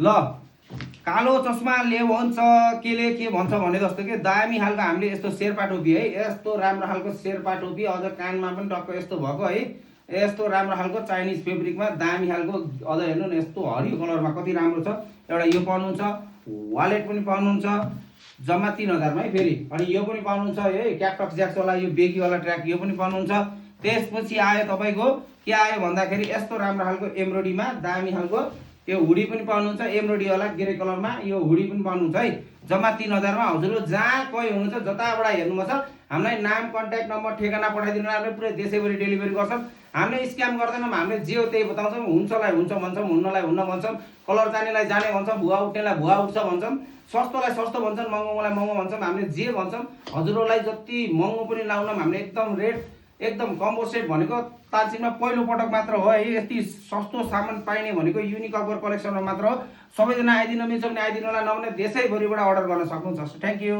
ल कालो चस्माले भन्छ केले के भन्छ भने जस्तो के दामी खालको हामीले यस्तो शेर्पा टोपी है, यस्तो राम्रो खालको शेर्पा टोपी, अझ कानमा पनि टक्क यस्तो भएको है, यस्तो राम्रो खालको चाइनिज फेब्रिकमा दामी खालको, अझ हेर्नु न यस्तो हरियो कलरमा कति राम्रो छ। एउटा यो पाउनुहुन्छ, वालेट पनि पाउनुहुन्छ जम्मा 3000 मा है फेरि। अनि यो पनि पाउनुहुन्छ है क्याक्टक्स ज्याक्सवाला यो बेगीवाला ट्र्याक, यो पनि पाउनुहुन्छ। त्यसपछि आयो तपाईँको के आयो भन्दाखेरि यस्तो राम्रो खालको एम्ब्रोइडरीमा दामी खालको यो हुडी पनि पाउनुहुन्छ, एम्ब्रोइडरीवाला ग्रे कलरमा यो हुडी पनि पाउनुहुन्छ है। जम्मा 3000 मा हजुरहरू जहाँ कोही हुनुहुन्छ जताबाट हेर्नुभएको छ हामीलाई नाम कन्ट्याक्ट नम्बर ठेगाना पठाइदिनु, हामीले पुरै देशैभरि डेलिभरी गर्छौँ। हामीले स्क्याम गर्दैनौँ, हामीले जे हो त्यही बताउँछौँ। हुन्छलाई हुन्छ भन्छौँ, हुन्नलाई हुन्न भन्छौँ, कलर जानेलाई जाने भन्छौँ, भुवा उठ्नेलाई भुवा उठ्छ भन्छौँ, सस्तोलाई सस्तो भन्छन्, महँगोलाई महँगो भन्छौँ। हामीले जे भन्छौँ हजुरहरूलाई जति महँगो पनि लाउनौँ हामीले एकदम रेट एकदम कम्बो सेट भनेको तालचिनमा पहिलो पटक मात्र हो है। यति सस्तो सामान पाइने भनेको युनिक अकबर कलेक्सनमा मात्र हो। सबैजना आइदिन मिल्छ भने आइदिनु होला, नभने देशैभरिबाट अर्डर गर्न सक्नुहुन्छ। Thank you.